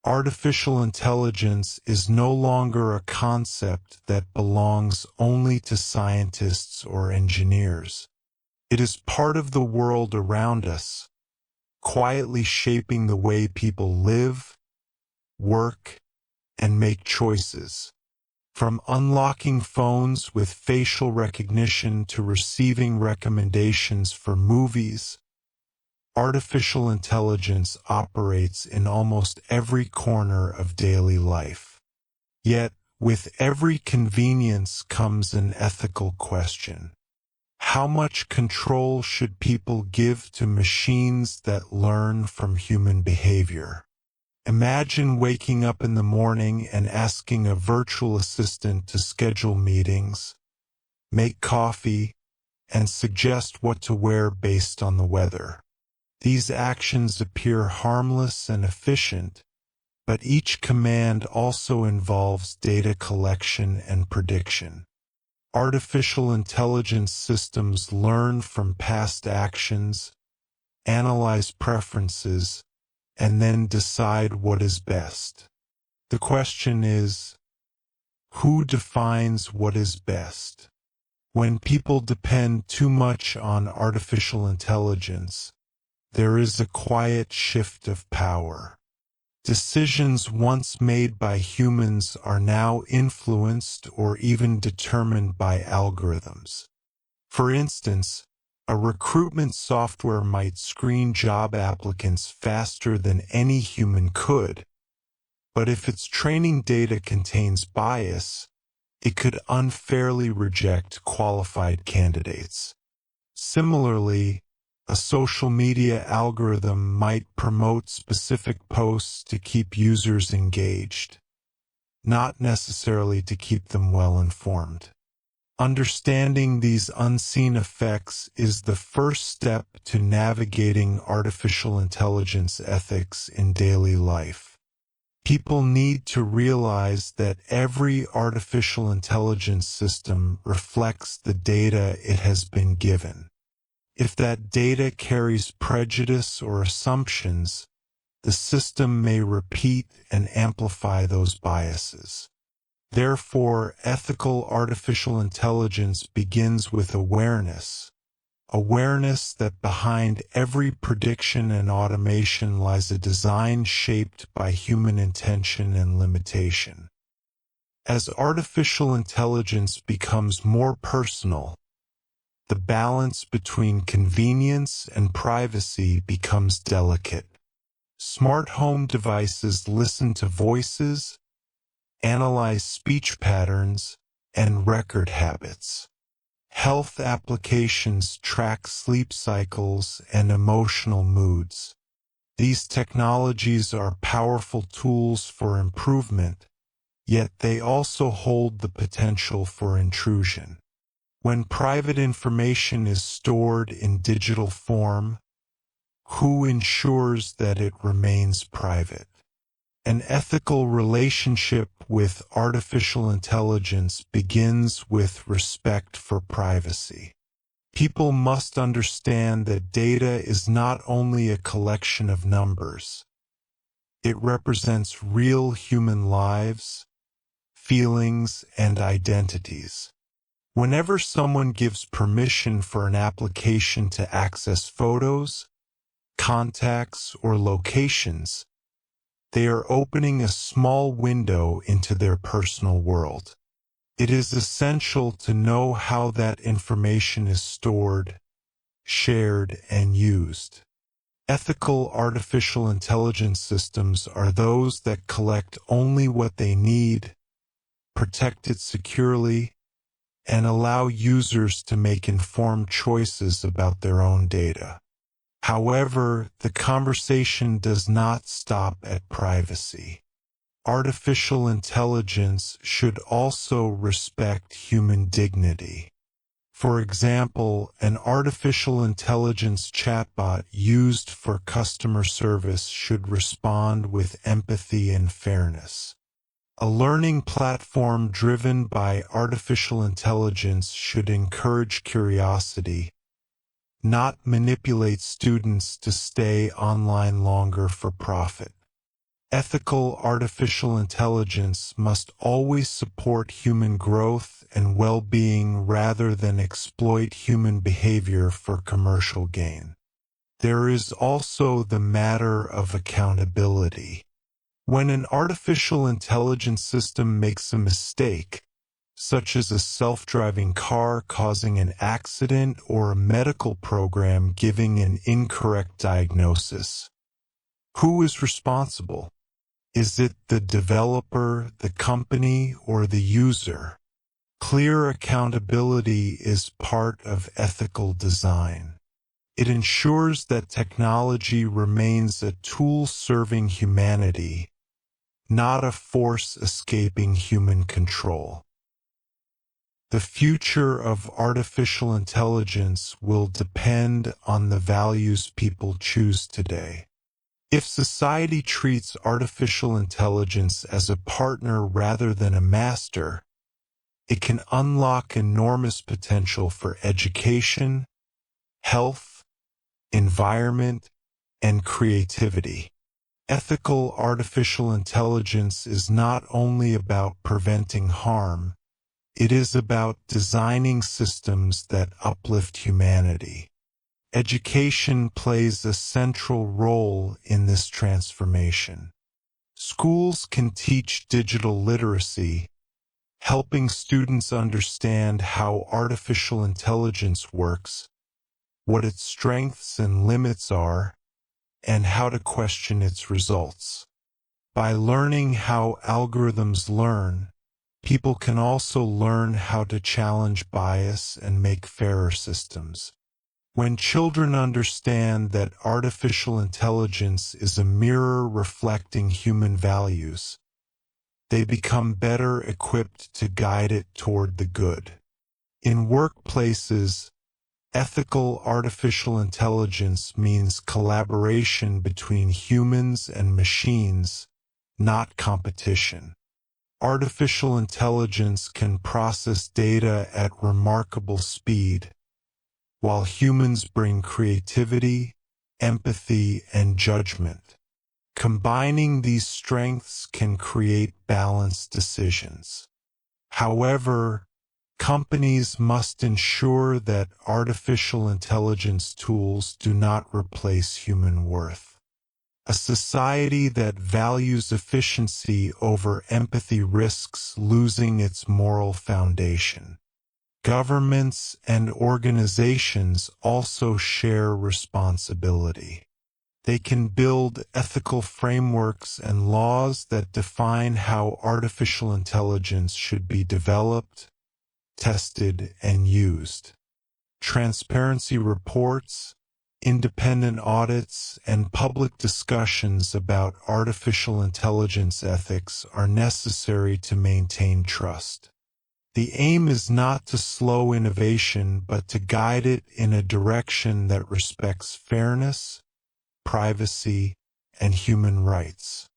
Artificial intelligence is no longer a concept that belongs only to scientists or engineers. It is part of the world around us, quietly shaping the way people live, work, and make choices. From unlocking phones with facial recognition to receiving recommendations for movies, artificial intelligence operates in almost every corner of daily life. Yet, with every convenience comes an ethical question. How much control should people give to machines that learn from human behavior? Imagine waking up in the morning and asking a virtual assistant to schedule meetings, make coffee, and suggest what to wear based on the weather. These actions appear harmless and efficient, but each command also involves data collection and prediction. Artificial intelligence systems learn from past actions, analyze preferences, and then decide what is best. The question is, who defines what is best? When people depend too much on artificial intelligence, there is a quiet shift of power. Decisions once made by humans are now influenced or even determined by algorithms. For instance, a recruitment software might screen job applicants faster than any human could, but if its training data contains bias, it could unfairly reject qualified candidates. Similarly, a social media algorithm might promote specific posts to keep users engaged, not necessarily to keep them well informed. Understanding these unseen effects is the first step to navigating artificial intelligence ethics in daily life. People need to realize that every artificial intelligence system reflects the data it has been given. If that data carries prejudice or assumptions, the system may repeat and amplify those biases. Therefore, ethical artificial intelligence begins with awareness that behind every prediction and automation lies a design shaped by human intention and limitation. As artificial intelligence becomes more personal, the balance between convenience and privacy becomes delicate. Smart home devices listen to voices, analyze speech patterns, and record habits. Health applications track sleep cycles and emotional moods. These technologies are powerful tools for improvement, yet they also hold the potential for intrusion. When private information is stored in digital form, who ensures that it remains private? An ethical relationship with artificial intelligence begins with respect for privacy. People must understand that data is not only a collection of numbers. It represents real human lives, feelings, and identities. Whenever someone gives permission for an application to access photos, contacts, or locations, they are opening a small window into their personal world. It is essential to know how that information is stored, shared, and used. Ethical artificial intelligence systems are those that collect only what they need, protect it securely, and allow users to make informed choices about their own data. However, the conversation does not stop at privacy. Artificial intelligence should also respect human dignity. For example, an artificial intelligence chatbot used for customer service should respond with empathy and fairness. A learning platform driven by artificial intelligence should encourage curiosity, not manipulate students to stay online longer for profit. Ethical artificial intelligence must always support human growth and well-being rather than exploit human behavior for commercial gain. There is also the matter of accountability. When an artificial intelligence system makes a mistake, such as a self-driving car causing an accident or a medical program giving an incorrect diagnosis, who is responsible? Is it the developer, the company, or the user? Clear accountability is part of ethical design. It ensures that technology remains a tool serving humanity, not a force escaping human control. The future of artificial intelligence will depend on the values people choose today. If society treats artificial intelligence as a partner rather than a master, it can unlock enormous potential for education, health, environment, and creativity. Ethical artificial intelligence is not only about preventing harm, it is about designing systems that uplift humanity. Education plays a central role in this transformation. Schools can teach digital literacy, helping students understand how artificial intelligence works, what its strengths and limits are, and how to question its results. By learning how algorithms learn, people can also learn how to challenge bias and make fairer systems. When children understand that artificial intelligence is a mirror reflecting human values, they become better equipped to guide it toward the good. In workplaces, ethical artificial intelligence means collaboration between humans and machines, not competition. Artificial intelligence can process data at remarkable speed, while humans bring creativity, empathy, and judgment. Combining these strengths can create balanced decisions. However, companies must ensure that artificial intelligence tools do not replace human worth. A society that values efficiency over empathy risks losing its moral foundation. Governments and organizations also share responsibility. They can build ethical frameworks and laws that define how artificial intelligence should be developed, tested, and used. Transparency reports, independent audits, and public discussions about artificial intelligence ethics are necessary to maintain trust. The aim is not to slow innovation, but to guide it in a direction that respects fairness, privacy, and human rights.